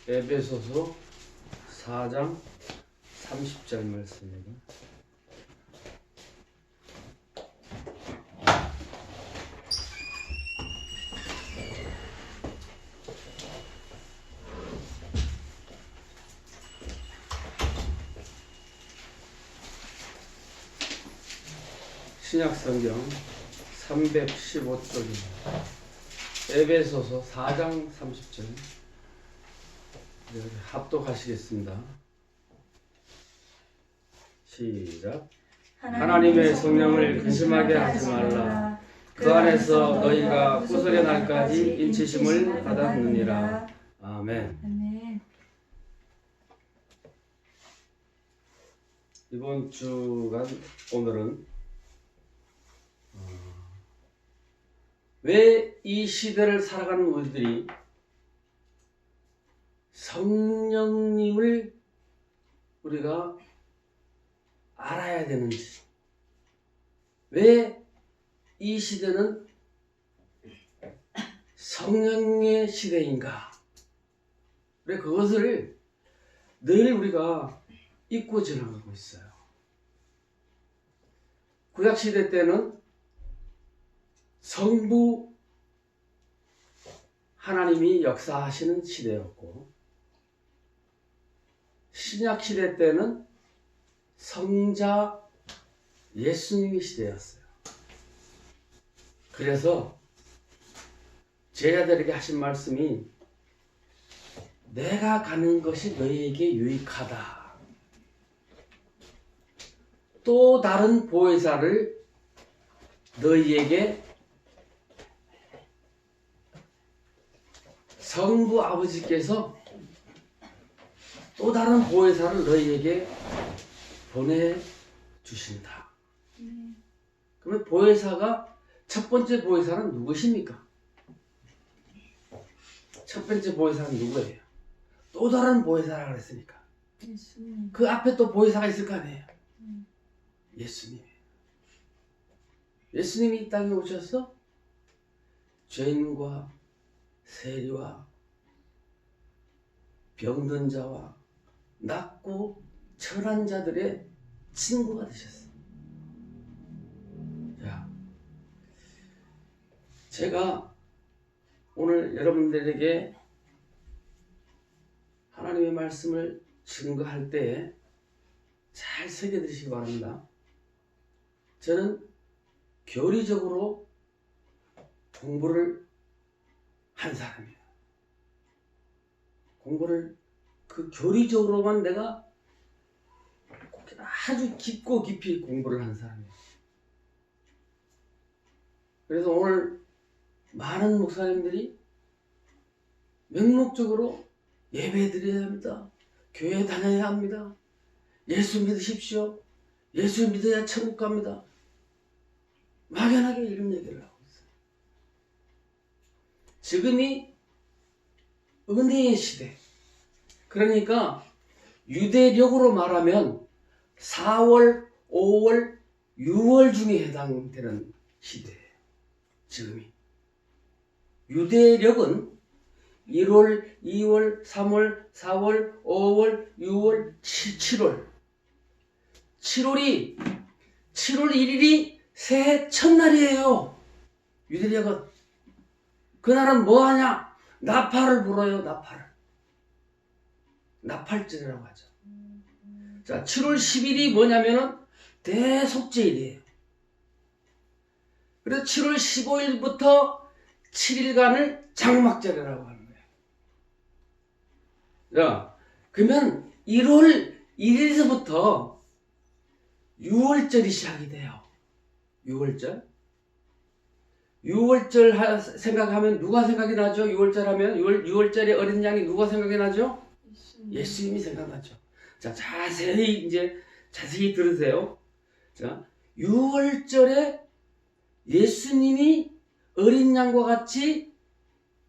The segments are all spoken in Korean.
에베소서 4장 30절 말씀입니다. 신약성경 315쪽입니다. 에베소서 4장 30절 합독하시겠습니다. 시작. 하나님의 성령을 근심하게 하지 말라. 그 안에서 너희가 구설의 날까지 인치심을 받았느니라. 아멘. 아멘. 이번 주간 오늘은 왜 이 시대를 살아가는 우리들이 성령님을 우리가 알아야 되는지, 왜 이 시대는 성령의 시대인가, 왜 그것을 늘 우리가 잊고 지나가고 있어요. 구약시대 때는 성부 하나님이 역사하시는 시대였고, 신약시대 때는 성자 예수님의 시대였어요. 그래서 제자들에게 하신 말씀이 내가 가는 것이 너희에게 유익하다. 또 다른 보혜사를 너희에게 성부 아버지께서 또 다른 보혜사를 너희에게 보내주신다. 그러면 보혜사가, 첫 번째 보혜사는 누구십니까? 첫 번째 보혜사는 누구예요? 또 다른 보혜사라고 그랬으니까. 예수님. 그 앞에 또 보혜사가 있을 거 아니에요? 예수님이에요. 예수님이 이 땅에 오셔서 죄인과 세리와 병든 자와 낫고 철한 자들의 친구가 되셨어요. 자, 제가 오늘 여러분들에게 하나님의 말씀을 증거할 때에 잘 새겨드리시기 바랍니다. 저는 교리적으로 공부를 한 사람이에요. 공부를 그 교리적으로만 내가 아주 깊고 깊이 공부를 한 사람이에요. 그래서 오늘 많은 목사님들이 맹목적으로 예배 드려야 합니다. 교회 다녀야 합니다. 예수 믿으십시오. 예수 믿어야 천국 갑니다. 막연하게 이런 얘기를 하고 있어요. 지금이 은혜의 시대. 그러니까 유대력으로 말하면 4월, 5월, 6월 중에 해당되는 시대예요. 지금이. 유대력은 1월, 2월, 3월, 4월, 5월, 6월, 7월. 7월 1일이 새해 첫날이에요. 유대력은. 그날은 뭐 하냐? 나팔을 불어요, 나팔을. 나팔절이라고 하죠. 자, 7월 10일이 뭐냐면은 대속죄일이에요. 그래서 7월 15일부터 7일간을 장막절이라고 하는 거예요. 자, 그러면 1월 1일서부터 6월절이 시작이 돼요. 6월절. 6월절 생각하면 누가 생각이 나죠? 6월절 하면 6월절에 어린 양이 누가 생각이 나죠? 예수님이 생각나죠. 자, 자세히 들으세요. 자, 6월절에 예수님이 어린 양과 같이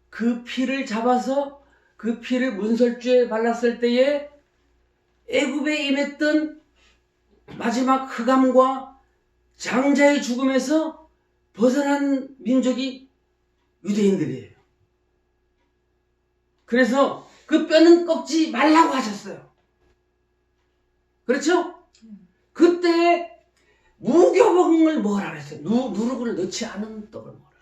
그 피를 잡아서 그 피를 문설주에 발랐을 때에 애굽에 임했던 마지막 흑암과 장자의 죽음에서 벗어난 민족이 유대인들이에요. 그래서 그 뼈는 꺾지 말라고 하셨어요. 그렇죠? 그때 무교봉을 먹으라 그랬어요. 누룩을 넣지 않은 떡을 먹으라.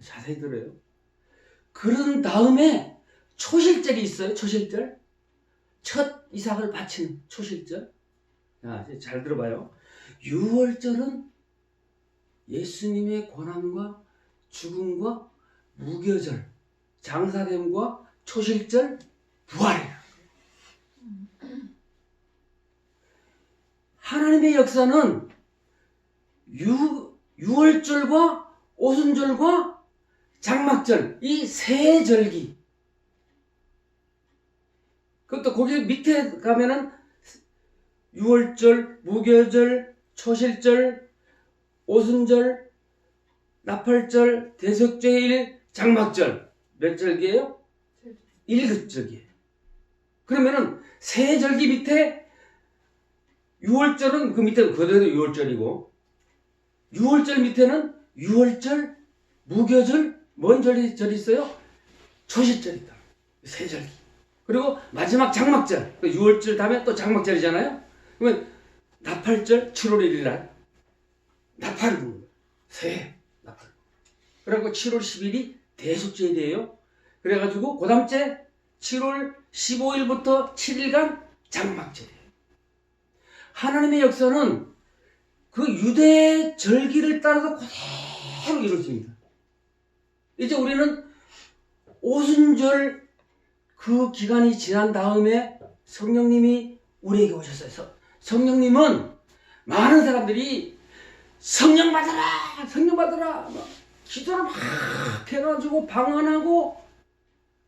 자세히 들어요. 그런 다음에 초실절이 있어요. 초실절. 첫 이삭을 바친 초실절. 자, 잘 들어봐요. 유월절은 예수님의 고난과 죽음과 무교절, 장사됨과 초실절, 부활이에요. 하나님의 역사는 유월절과 오순절과 장막절, 이 세 절기. 그것도 거기 밑에 가면은 유월절, 무교절, 초실절, 오순절, 나팔절, 대속죄일, 장막절. 몇 절기예요? 7절기예요. 그러면은 세 절기 밑에 유월절은 그 밑에 그대로 유월절이고, 유월절 밑에는 유월절, 무교절, 뭔 절이 있어요? 초실절이다. 세 절기. 그리고 마지막 장막절. 유월절 다음에 또 장막절이잖아요. 그러면 나팔절 7월 1일 날 나팔을 부는 거예요. 새해 나팔. 그리고 7월 10일이 대속죄일이에요. 그래가지고 그 다음 주에 7월 15일부터 7일간 장막절이에요. 하나님의 역사는 그 유대 절기를 따라서 그대로 이루어집니다. 이제 우리는 오순절 그 기간이 지난 다음에 성령님이 우리에게 오셨어요. 성령님은 많은 사람들이 성령 받아라, 성령 받아라, 막 기도를 막 해가지고 방언하고,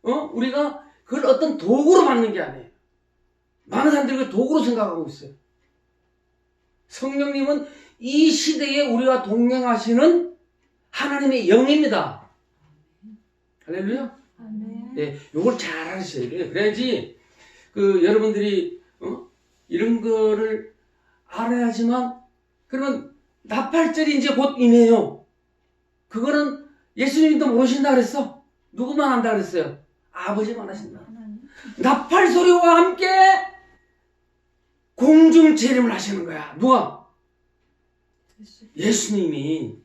우리가 그걸 어떤 도구로 받는 게 아니에요. 많은 사람들이 그 도구로 생각하고 있어요. 성령님은 이 시대에 우리와 동행하시는 하나님의 영입니다. 할렐루야. 네, 요걸 잘 알으셔야 돼요. 그래야지 여러분들이 이런 거를 알아야지만. 그러면 나팔절이 이제 곧 임해요. 그거는 예수님도 모르신다 그랬어. 누구만 한다 그랬어요? 아버지만 하신다. 나팔 소리와 함께 공중 재림을 하시는 거야. 누가? 예수님이.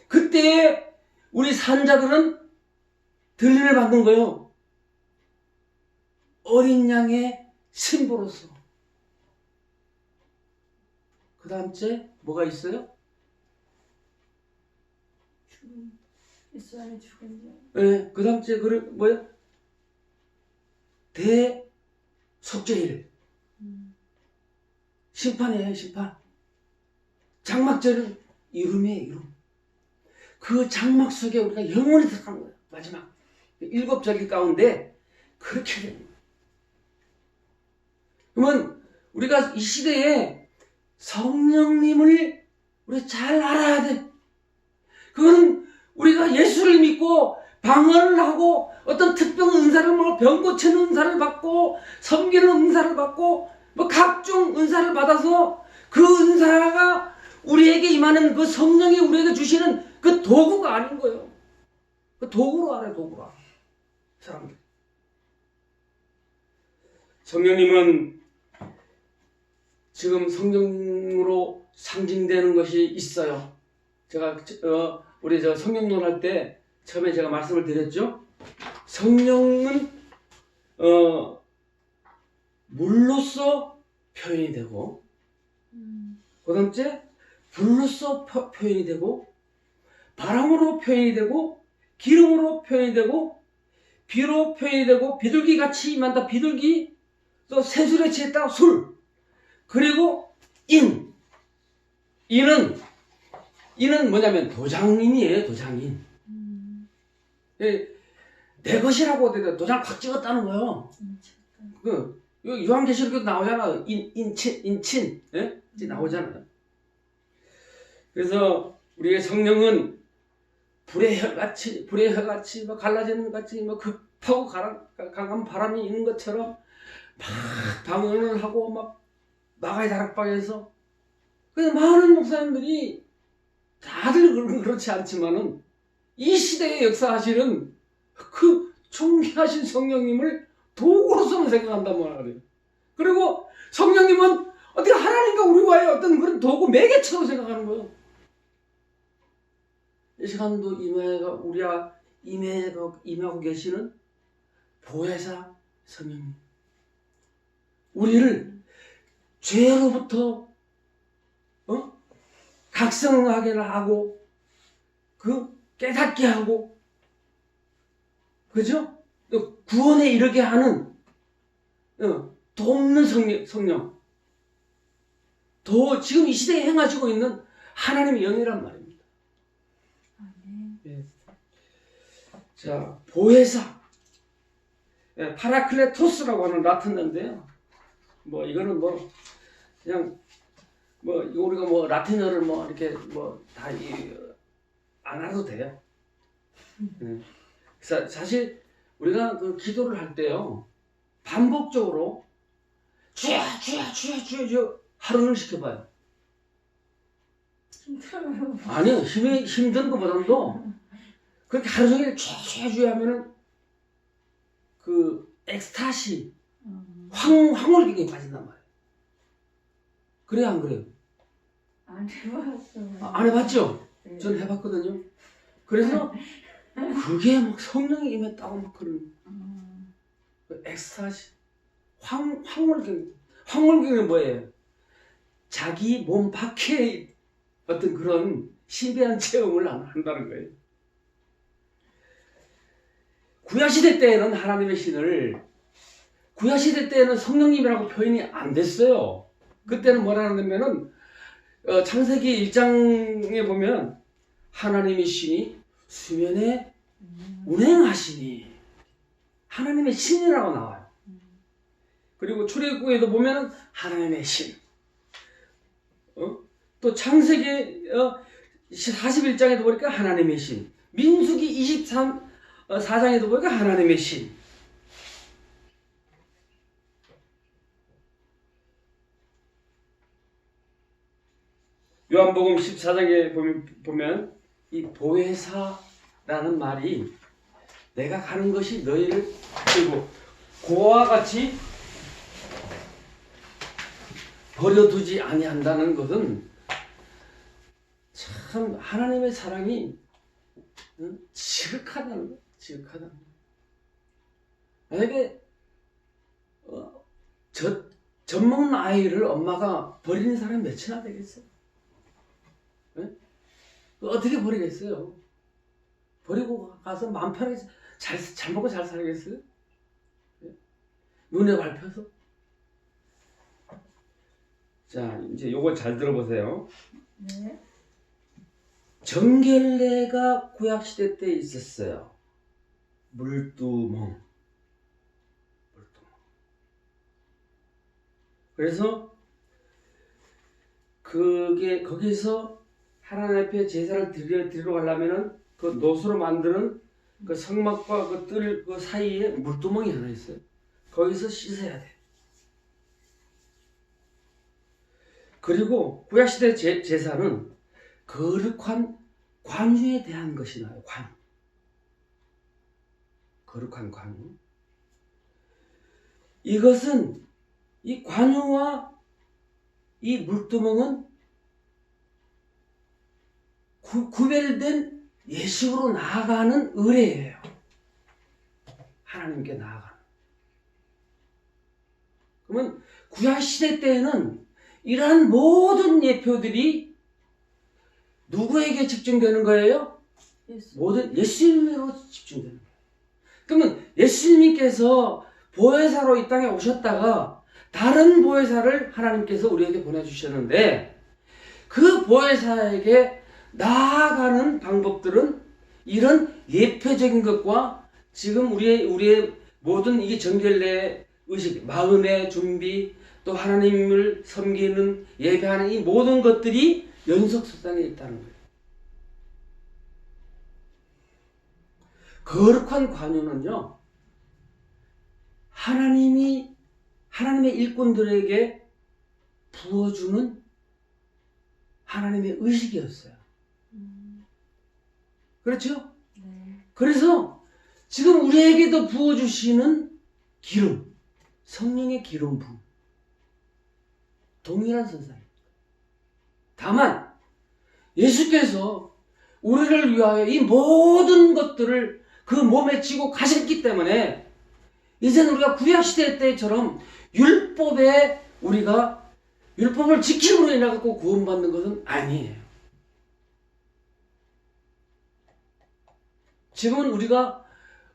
그때 우리 산자들은 들림을 받는 거예요. 어린 양의 신부로서. 그 다음 주에 뭐가 있어요? 죽음. 예수님의 죽음이요. 네, 그 다음 주에 뭐야? 대속죄일. 심판이에요, 심판. 장막절은 이름이에요, 이름. 그 장막 속에 우리가 영원히 들어간 거예요. 마지막 7절기 가운데 그렇게 되는 거예요. 그러면 우리가 이 시대에 성령님을 우리 잘 알아야 돼. 그거는 우리가 예수를 믿고 방언을 하고 어떤 특별 은사를 병 고치는 은사를 받고 섬기는 은사를 받고 각종 은사를 받아서 그 은사가 우리에게 임하는 그 성령이 우리에게 주시는 그 도구가 아닌 거예요. 그 도구로 알아요, 도구로 알아. 사람들. 성령님은 지금 성령으로 상징되는 것이 있어요. 제가 우리 성령론 할 때 처음에 제가 말씀을 드렸죠. 성령은 물로서 표현이 되고, 그 다음째 불로서 표현이 되고, 바람으로 표현이 되고, 기름으로 표현이 되고, 비로 표현이 되고, 비둘기 같이 임한다. 비둘기, 또 새술에 취했다. 술. 그리고 인은 뭐냐면 도장인이에요. 도장인. 내 것이라고 도장 콱 찍었다는 거예요. 요한계시록에도 나오잖아. 인친, 예? 나오잖아요. 그래서 우리의 성령은 불의 혀같이 갈라지는 것 같이 급하고 강한 바람이 있는 것처럼 막 방언을 하고 막 마가의 다락방에서. 그래서 많은 목사님들이 다들 그렇지 않지만은 이 시대에 역사하시는 그 존귀하신 성령님을 도구로서만 생각한단 말이에요. 그리고 성령님은 어떻게 하나님과 우리와의 어떤 그런 도구 매개체로 생각하는 거예요. 이 시간도 우리가 임하고 계시는 보혜사 성령님, 우리를 죄로부터 각성하게 하고 깨닫게 하고, 그죠? 또 구원에 이르게 하는 돕는 성령, 지금 이 시대에 행하시고 있는 하나님의 영이란 말입니다. 네. 자, 보혜사, 파라클레토스라고 하는 라틴어인데요. 이거는 그냥 우리가 라틴어를 이렇게 다 안 해도 돼요. 그래서 사실 우리가 그 기도를 할 때요, 반복적으로 주여 하루를 시켜봐요. 힘들어요. 아니요, 힘든 것보다도 그렇게 하루 종일 주여 하면은 그 엑스타시, 황홀경에 빠진단 말이에요. 그래요, 안 그래요? 안 해봤어요. 안 해봤죠? 네. 전 해봤거든요. 그래서 그게 성령이 임했다고 그런 엑스타시, 황홀경은 뭐예요? 자기 몸 밖에 어떤 그런 신비한 체험을 한다는 거예요. 구약시대 때에는 하나님의 신을, 구약시대 때에는 성령님이라고 표현이 안 됐어요. 그때는 뭐라 하냐면은 창세기 1장에 보면 하나님의 신이 수면에 운행하시니, 하나님의 신이라고 나와요. 그리고 출애굽기에도 보면 하나님의 신. 또 창세기 41장에도 보니까 하나님의 신. 민수기 4장에도 보니까 하나님의 신. 요한복음 14장에 보면 이 보혜사라는 말이, 내가 가는 것이 너희를, 그리고 고와 같이 버려두지 아니한다는 것은 참 하나님의 사랑이 지극하다는 거예요. 지극하다는 거예요. 만약에 젖 먹는 아이를 엄마가 버리는 사람이 몇이나 되겠어요? 네? 어떻게 버리겠어요? 버리고 가서 마음 편하게 잘 먹고 잘 살겠어요? 네? 눈에 밟혀서? 자, 이제 요거 잘 들어보세요. 네. 정결례가 구약시대 때 있었어요. 물두멍. 그래서 거기서 하나님 앞에 제사를 드리러 가려면은 그 노수로 만드는 그 성막과 그 뜰 그 사이에 물두멍이 하나 있어요. 거기서 씻어야 돼. 그리고 구약시대 제사는 거룩한 관유에 대한 것이 나요. 관유. 거룩한 관유. 이것은, 이 관유와 이 물두멍은 구별된 예식으로 나아가는 의례예요. 하나님께 나아가는. 그러면 구약시대 때에는 이러한 모든 예표들이 누구에게 집중되는 거예요? 모든 예수님으로 집중되는 거예요. 그러면 예수님께서 보혜사로 이 땅에 오셨다가 다른 보혜사를 하나님께서 우리에게 보내주셨는데, 그 보혜사에게 나아가는 방법들은 이런 예표적인 것과 지금 우리의 모든 이게 정결례 의식, 마음의 준비, 또 하나님을 섬기는 예배하는 이 모든 것들이 연속선상에 있다는 거예요. 거룩한 관유는요, 하나님의 일꾼들에게 부어주는 하나님의 의식이었어요. 그렇죠? 네. 그래서 지금 우리에게도 부어주시는 기름, 성령의 기름 부음, 동일한 선상입니다. 다만 예수께서 우리를 위하여 이 모든 것들을 그 몸에 지고 가셨기 때문에 이제는 우리가 구약시대 때처럼 율법에 우리가 율법을 지킴으로 인해 갖고 구원받는 것은 아니에요. 지금은 우리가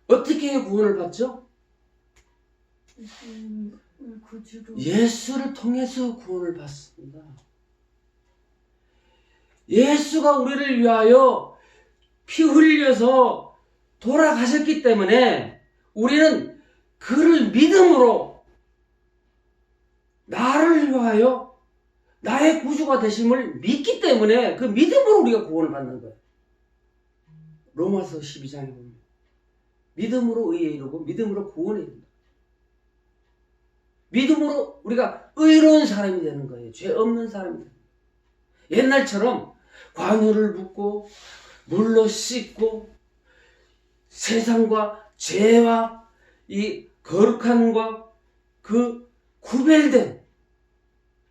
어떻게 구원을 받죠? 구주로 예수를 통해서 구원을 받습니다. 예수가 우리를 위하여 피 흘려서 돌아가셨기 때문에 우리는 그를 믿음으로 나를 위하여 나의 구주가 되심을 믿기 때문에 그 믿음으로 우리가 구원을 받는 거예요. 로마서 12장에 보면 믿음으로 의에 이르고 믿음으로 구원에 이른다. 믿음으로 우리가 의로운 사람이 되는 거예요. 죄 없는 사람이 되는 거예요. 옛날처럼 관유를 붓고 물로 씻고 세상과 죄와 이 거룩함과 그 구별된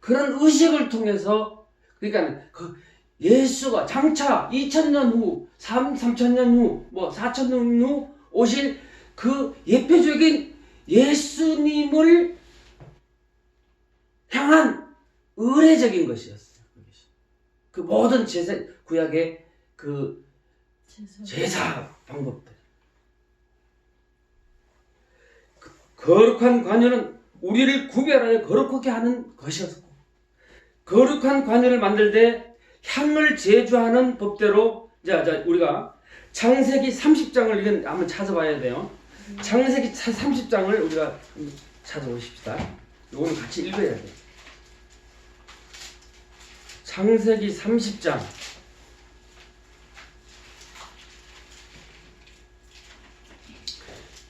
그런 의식을 통해서, 그러니까 그 예수가 장차 2000년 후, 3000년 후, 4000년 후 오실 그 예표적인 예수님을 향한 의례적인 것이었어요. 그 모든 구약의 그 제사 방법들. 거룩한 관유는 우리를 구별하여 거룩하게 하는 것이었고, 거룩한 관유를 만들 때 향을 제조하는 법대로, 자 우리가 창세기 30장을 이건 한번 찾아봐야 돼요. 창세기 30장을 우리가 찾아보십시다. 이거는 같이 읽어야 돼요. 창세기 30장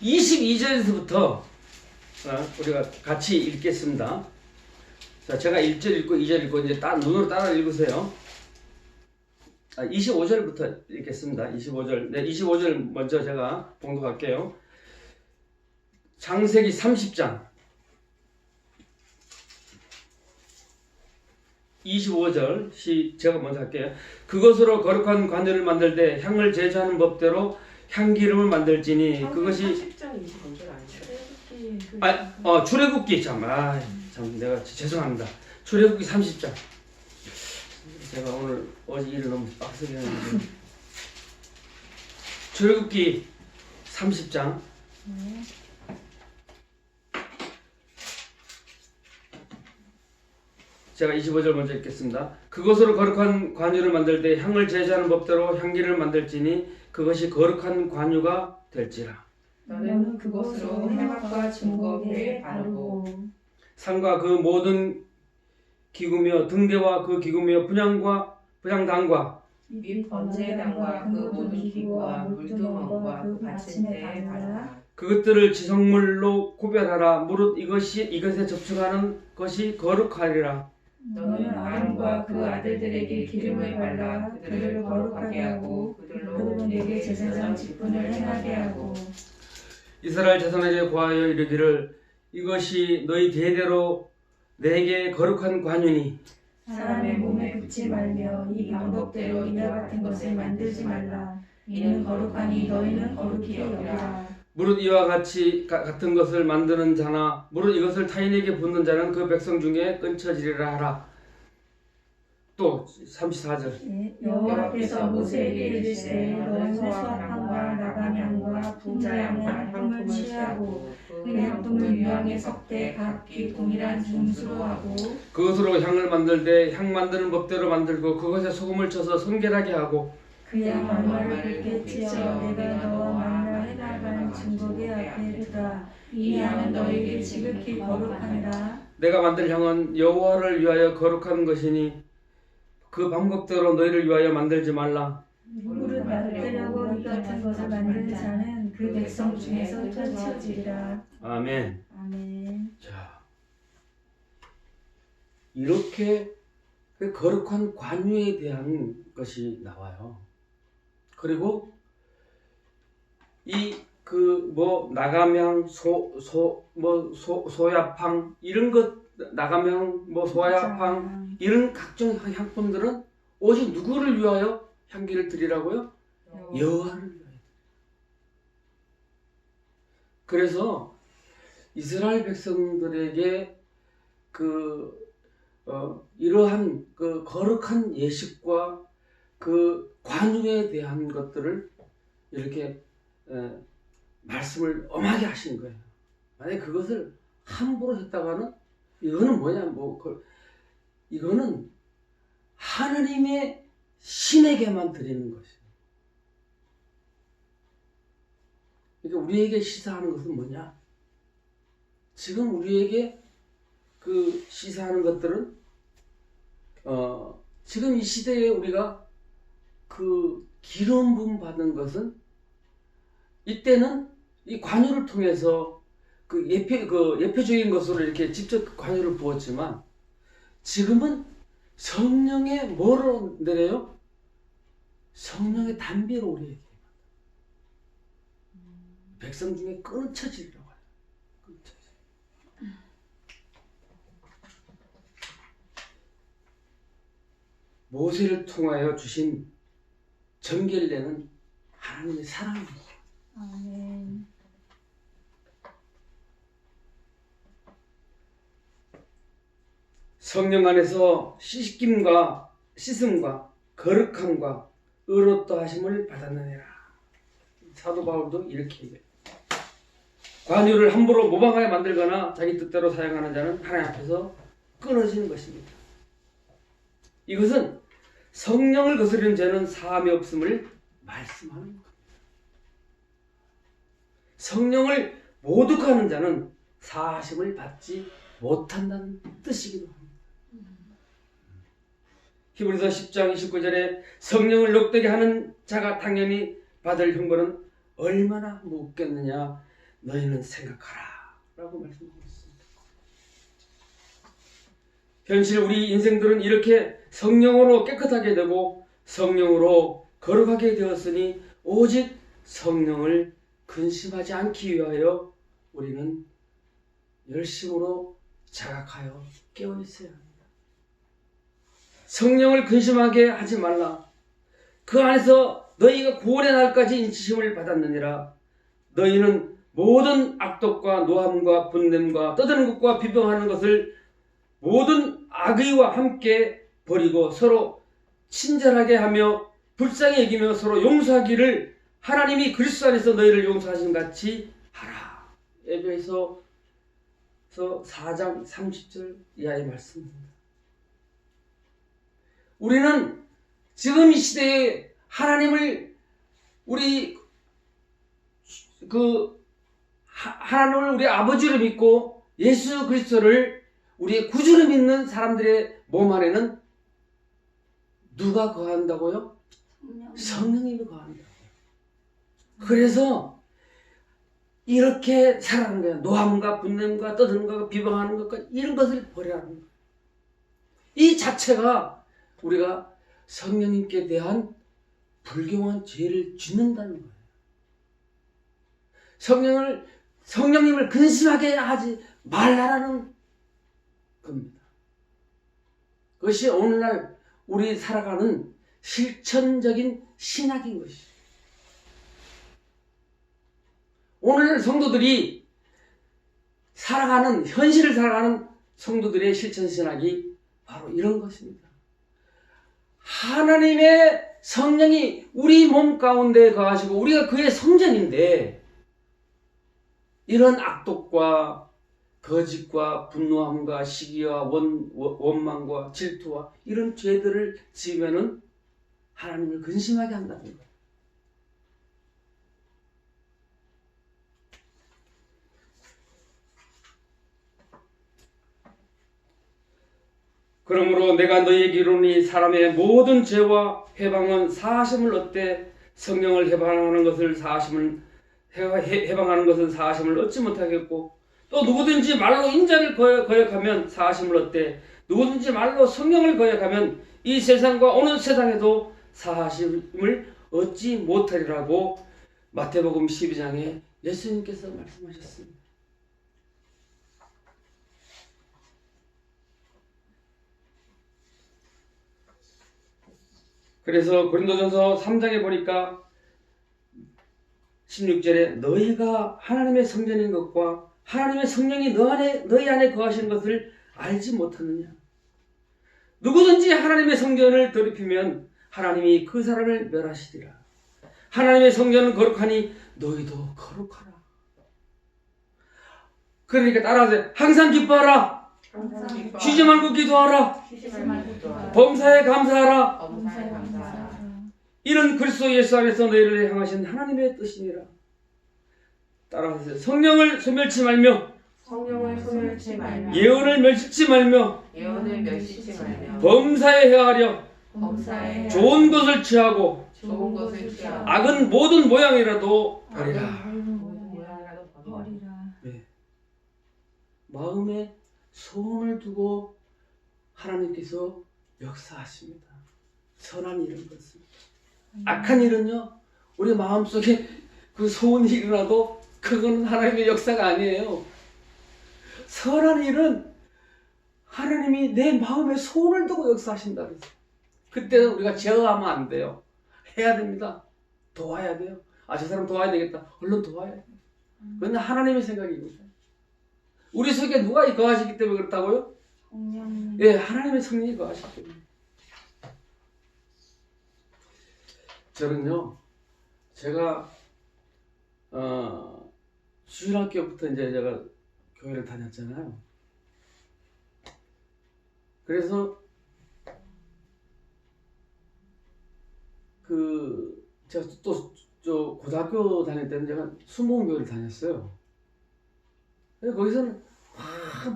22절에서부터 우리가 같이 읽겠습니다. 자, 제가 1절 읽고 2절 읽고 이제 눈으로 따라 읽으세요. 25절부터 읽겠습니다. 25절. 네, 25절 먼저 제가 봉독할게요. 창세기 30장 25절 제가 먼저 할게요. 그것으로 거룩한 관유를 만들 때 향을 제조하는 법대로 향기름을 만들지니 그것이 30장 25절 아니죠? 출애굽기 참 내가 죄송합니다. 출애굽기 30장. 제가 어제 일을 너무 빡세게 했는데 출애굽기 30장 제가 25절 먼저 읽겠습니다. 그것으로 거룩한 관유를 만들 때 향을 제조하는 법대로 향기를 만들지니 그것이 거룩한 관유가 될지라. 너는 그것으로 해막과 증거에 바르고 상과 그 모든 기구며 등대와 그 기구며 분향단과 및 번제단과 그 모든 기구와 물두멍과 그 받침대에 바르라. 그것들을 지성물로 구별하라. 무릇 이것에 접촉하는 것이 거룩하리라. 너는 아론과 그 아들들에게 기름을 발라 그들을 거룩하게 하고 그들로 내게 제사장 직분을 행하게 하고 이스라엘 자손에게 고하여 이르기를 이것이 너희 대대로 내게 거룩한 관유니 사람의 몸에 붙지 말며 이 방법대로 이와 같은 것을 만들지 말라. 이는 거룩하니 너희는 거룩히 여기라. 무릇 이와 같은 것을 만드는 자나 무릇 이것을 타인에게 붓는 자는 그 백성 중에 끊쳐지리라 하라. 또 34절 여호와께서 모세에게 이르시되 너는 수확함과 나감향과 분자향과 향품을 취하고 그 향품을 유황에 섞되 각기 동일한 중수로 하고 그것으로 향을 만들 때 향 만드는 법대로 만들고 그것에 소금을 쳐서 손결하게 하고 그 양 만나를 굽겠지어 내가 너와 만나 해나가는 증거의 앞에 두라. 이 양은 너에게 지극히 거룩하니라. 내가 만들 향은 여호와를 위하여 거룩한 것이니 그 방법대로 너희를 위하여 만들지 말라. 무릇 만들려고 이 같은 것을 만드는 자는 그 백성 중에서 끊쳐지리라. 아멘. 아멘. 자, 이렇게 그 거룩한 관유에 대한 것이 나와요. 그리고 이 그 뭐 나감향, 소야팡 이런 것, 나감향, 뭐 소야팡 이런 각종 향품들은 오직 누구를 위하여 향기를 드리라고요? 여호와를 위하여. 그래서 이스라엘 백성들에게 이러한 그 거룩한 예식과 그 관용에 대한 것들을 이렇게 말씀을 엄하게 하신 거예요. 만약에 그것을 함부로 했다가는 이거는 뭐냐, 이거는 하나님의 신에게만 드리는 것이에요. 그러니까 우리에게 시사하는 것은 뭐냐? 지금 우리에게 그 시사하는 것들은 지금 이 시대에 우리가 그 기름 부음 받은 것은 이때는 이 관유를 통해서 그 예표적인 것으로 이렇게 직접 관유를 부었지만 지금은 성령의 뭐로 내려요? 성령의 담비로 우리에게 백성 중에 끊쳐지리라고 해요. 끊쳐지. 모세를 통하여 주신 전결례는 하나님의 사랑입니다. 아멘. 성령 안에서 씻음과 거룩함과 의롭다 하심을 받았느니라. 사도 바울도 이렇게 얘기해요. 관유를 함부로 모방하여 만들거나 자기 뜻대로 사용하는 자는 하나님 앞에서 끊어지는 것입니다. 이것은 성령을 거스르는 죄는 사함이 없음을 말씀하는 겁니다. 성령을 모독하는 자는 사하심을 받지 못한다는 뜻이기도 합니다. 히브리서 10장 29절에 성령을 욕되게 하는 자가 당연히 받을 형벌은 얼마나 무겁겠느냐 너희는 생각하라 라고 말씀하고 있습니다. 현실 우리 인생들은 이렇게 성령으로 깨끗하게 되고 성령으로 거룩하게 되었으니 오직 성령을 근심하지 않기 위하여 우리는 열심으로 자각하여 깨어 있어야 합니다. 성령을 근심하게 하지 말라. 그 안에서 너희가 구원의 날까지 인치심을 받았느니라. 너희는 모든 악독과 노함과 분냄과 떠드는 것과 비방하는 것을 모든 악의와 함께 버리고 서로 친절하게 하며 불쌍히 여기며 서로 용서하기를 하나님이 그리스도 안에서 너희를 용서하신 같이 하라. 에베소 4장 30절 이하의 말씀입니다. 우리는 지금 이 시대에 하나님을 하나님을 우리 아버지로 믿고 예수 그리스도를 우리의 구주로 믿는 사람들의 몸 안에는 누가 거한다고요? 성령님이 거한다고요. 그래서 이렇게 살아가는 거예요. 노함과 분냄과 떠드는 것과 비방하는 것과 이런 것을 버리라는 거예요. 이 자체가 우리가 성령님께 대한 불경한 죄를 짓는다는 거예요. 성령님을 근심하게 하지 말라라는 겁니다. 그것이 오늘날 우리 살아가는 실천적인 신학인 것이죠. 오늘 성도들이 현실을 살아가는 성도들의 실천 신학이 바로 이런 것입니다. 하나님의 성령이 우리 몸 가운데 거하시고 우리가 그의 성전인데 이런 악독과 거짓과 분노함과 시기와 원망과 질투와 이런 죄들을 지으면은 하나님을 근심하게 한다는 거예요. 그러므로 내가 너희에게 이르노니 사람의 모든 죄와 해방은 사하심을 얻되 성령을 해방하는 것은 사하심을 얻지 못하겠고 또 누구든지 말로 인자를 거역하면 사하심을 얻되 누구든지 말로 성령을 거역하면 이 세상과 오는 세상에도 사하심을 얻지 못하리라고 마태복음 12장에 예수님께서 말씀하셨습니다. 그래서 고린도전서 3장에 보니까 16절에 너희가 하나님의 성전인 것과 하나님의 성령이 너희 안에 거하시는 것을 알지 못하느냐. 누구든지 하나님의 성전을 더럽히면 하나님이 그 사람을 멸하시리라. 하나님의 성전은 거룩하니 너희도 거룩하라. 그러니까 따라하세요. 항상 기뻐하라. 쉬지 말고 기도하라. 범사에 감사하라. 범사에 감사하라. 이는 그리스도 예수 안에서 너희를 향하신 하나님의 뜻이니라. 따라하세요. 성령을 소멸치 말며 성령을 소멸치 말며 예언을 멸시치 말며 예언을 멸시치 말며 범사에 행하려 범사에 좋은 것을 취하고 좋은 것을 취하고 악은 모든 모양이라도 버리라. 모든 모양이라도 버리라. 버리라. 마음에 소원을 두고 하나님께서 역사하십니다. 선한 일은 그렇습니다. 악한 일은요, 우리 마음속에 그 소원이 일어나도 그건 하나님의 역사가 아니에요. 선한 일은 하나님이 내 마음에 소원을 두고 역사하신다 그랬어요. 그때는 우리가 제어하면 안 돼요. 해야 됩니다. 도와야 돼요. 아, 저 사람 도와야 되겠다. 얼른 도와야 돼요. 그건 하나님의 생각입니다. 우리 속에 누가 거하시기 때문에 그렇다고요? 성령. 예, 하나님의 성령이 거하시기 때문에. 저는요, 제가 주일학교부터 이제 제가 교회를 다녔잖아요. 그래서 제가 또 고등학교 다닐 때는 제가 순복음교회를 다녔어요. 근데 거기서는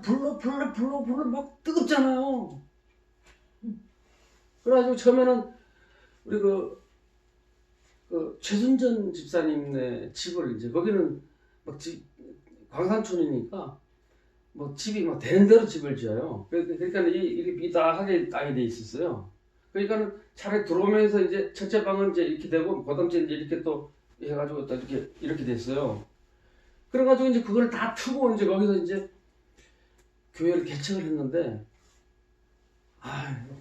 불러 막 뜨겁잖아요. 그래가지고 처음에는 우리 최순전 집사님네 집을 이제 거기는 막 광산촌이니까 뭐 집이 막 되는 대로 집을 지어요. 그러니까 이렇게 삐딱하게 땅이 돼 있었어요. 그러니까 차라리 들어오면서 이제 첫째 방은 이제 이렇게 되고 그다음에 이제 이렇게 또 해가지고 또 이렇게 됐어요. 그래가지고 이제 그걸 다 트고 이제 거기서 이제 교회를 개척을 했는데,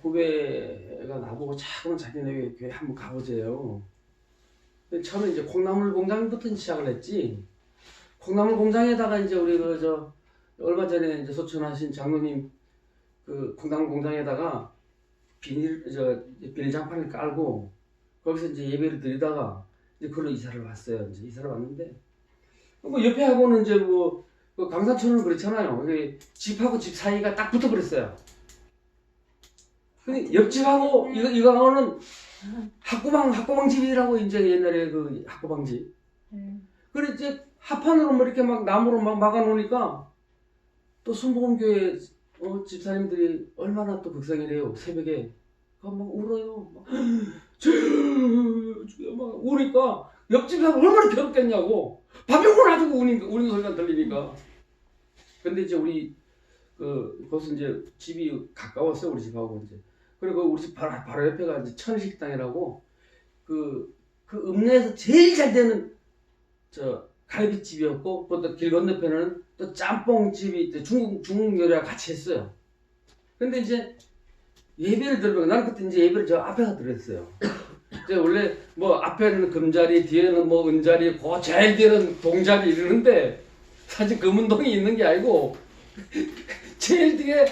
후배가 나보고 자기네 교회 한번 가보재요. 처음에 이제 콩나물 공장부터 시작을 했지. 콩나물 공장에다가 이제 우리 얼마 전에 이제 소천하신 장로님 그 콩나물 공장에다가 비닐장판을 깔고 거기서 이제 예배를 드리다가 이제 그걸로 이사를 왔어요. 이제 이사를 왔는데 뭐 옆에 하고는 이제 그 강산촌은 그렇잖아요. 집하고 집 사이가 딱 붙어버렸어요. 근데 옆집하고 이거하고는 학고방 집이라고 이제 옛날에 그 학고방 집. 그래 이제 합판으로 뭐 이렇게 막 나무로 막 막아놓으니까 또 순복음교회 집사님들이 얼마나 또 극성이래요. 새벽에 막 울어요. 막 우니까 옆집하고 얼마나 괴롭겠냐고. 밥 먹고 놔두고 우는 소리가 들리니까. 근데 이제 우리 그것은 이제 집이 가까웠어요. 우리 집하고 이제. 그리고 우리 집 바로 옆에가 이제 천식당이라고 그 읍내에서 제일 잘 되는 갈비집이었고, 또 길 건너편에는 또 짬뽕집이 중국 요리와 같이 했어요. 근데 이제 예배를 들으면 나는 그때 이제 예배를 저 앞에서 들었어요. 원래 뭐 앞에는 금자리, 뒤에는 뭐 은자리, 그 제일 뒤에는 동자리 이러는데 사실 금은동이 있는 게 아니고 제일 뒤에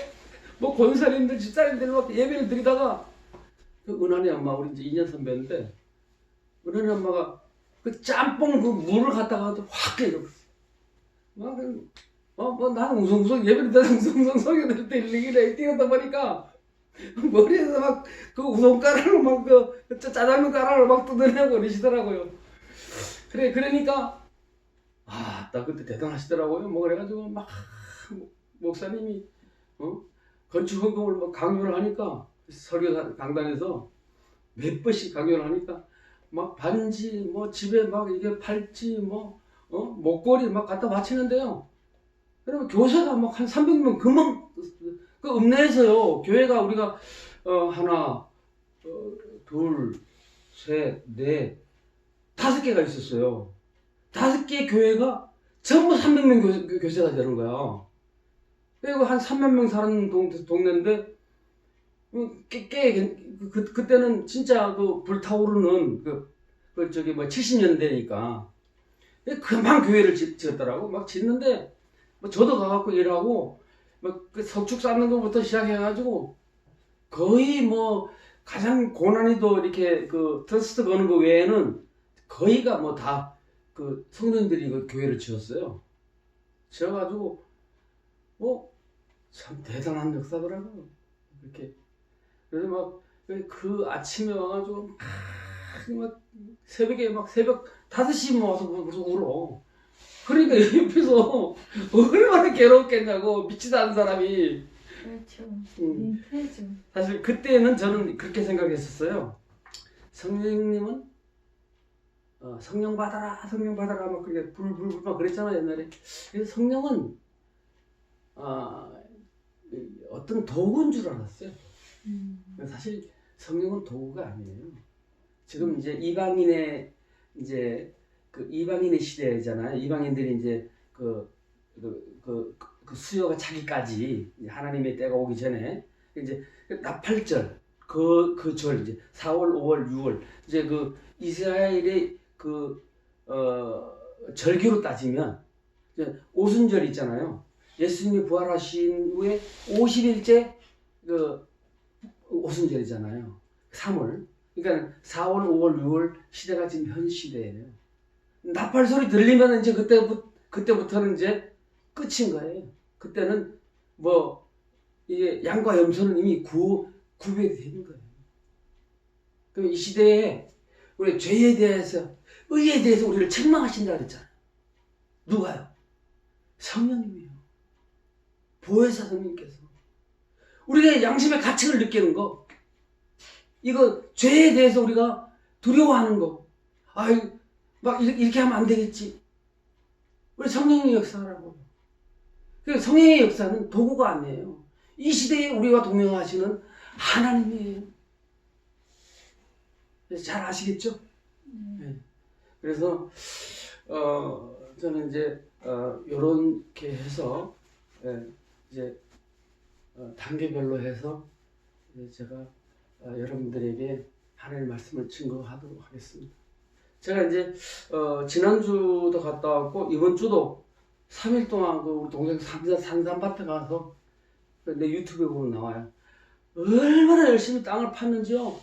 뭐 권사님들, 집사님들 막 예배를 드리다가 그 은하니 엄마, 우리 이제 2년 선배인데 은하니 엄마가 그 짬뽕 그 물을 갖다가 확 깨버렸어. 나는 웅성웅성 예배를 드리다가 웅성웅성 소리 들을 때 일리길래 뛰어다 보니까 머리에서 막 그 우동 가루로 막 그 짜장면 가루를 막 뜯어내고 그러시더라고요. 그러니까 나 그때 대단하시더라고요. 뭐 그래가지고 막 목사님이 건축 헌금을 막 강요를 하니까 설교 강단에서 몇 번씩 강요를 하니까 막 반지 뭐 집에 막 이게 팔찌 목걸이 막 갖다 바치는데요. 그러면 교사가 막 한 300명 금방 그 읍내에서요. 교회가 우리가 하나, 둘, 셋, 넷, 5개가 있었어요. 5개 교회가 전부 300명 교세가 되는 거야. 그리고 한 3만 명 사는 동네인데 그때는 진짜 그 불타오르는 저기 뭐 70년대니까 금방 교회를 지었더라고. 막 짓는데 뭐 저도 가갖고 일하고 막 그 석축 쌓는 것부터 시작해가지고 거의 뭐 가장 고난이도 이렇게 그 트러스트 거는 거 외에는 거의가 뭐 다 그 성도님들이 그 교회를 지었어요. 지어가지고 뭐 참 대단한 역사더라고. 이렇게 그래서 막 그 아침에 와가지고 막 새벽에 막 새벽 5시 모아서 울어. 그러니까 옆에서 얼마나 괴롭겠냐고. 믿지도 않은 사람이. 그렇죠. 민폐죠. 사실 그때는 저는 그렇게 생각했었어요. 성령님은 성령 받아라 막 그렇게 불 막 그랬잖아요 옛날에. 그래서 성령은 어떤 도구인 줄 알았어요. 사실 성령은 도구가 아니에요. 지금 이제 이방인의 시대잖아요. 이방인들이 이제 그 수요가 차기까지 하나님의 때가 오기 전에 이제 나팔절 그 절 이제 4월, 5월, 6월 이제 그 이스라엘의 절기로 따지면 이제 오순절 있잖아요. 예수님이 부활하신 후에 50일째 오순절이잖아요. 3월. 그러니까 4월, 5월, 6월 시대가 지금 현 시대예요. 나팔 소리 들리면 이제 그때부터는 이제 끝인 거예요. 그때는 뭐 이게 양과 염소는 이미 구별된 거예요. 그럼 이 시대에 우리 죄에 대해서, 의에 대해서 우리를 책망하신다 그랬잖아요. 누가요? 성령님이요. 보혜사 성령님께서 우리가 양심의 가책을 느끼는 거, 이거 죄에 대해서 우리가 두려워하는 거, 막 이렇게 하면 안 되겠지. 우리 성령의 역사라고. 그 성령의 역사는 도구가 아니에요. 이 시대에 우리와 동행하시는 하나님이에요. 잘 아시겠죠? 네. 그래서 저는 이제 요렇게 해서 이제 단계별로 해서 제가 여러분들에게 하나님의 말씀을 증거하도록 하겠습니다. 제가 이제 지난주도 갔다 왔고 이번 주도 3일 동안 우리 동생 산삼밭에 가서 내 유튜브에 보면 나와요. 얼마나 열심히 땅을 팠는지요.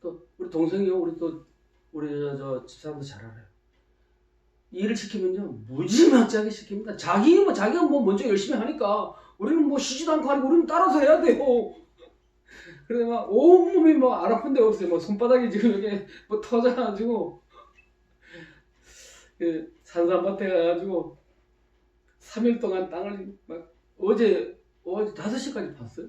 또 우리 동생이요, 우리 저 집사람도 잘 알아요. 일을 시키면요 무지막지하게 시킵니다. 자기가 뭐 먼저 열심히 하니까 우리는 뭐 쉬지도 않고 하니까 우리는 따라서 해야 돼요. 그래 막 온몸이 뭐 안 아픈 데 없어요. 뭐 손바닥이 지금 여기 뭐 터져가지고 산삼밭에 가가지고 3일 동안 땅을 막 어제 5시까지 팠어요.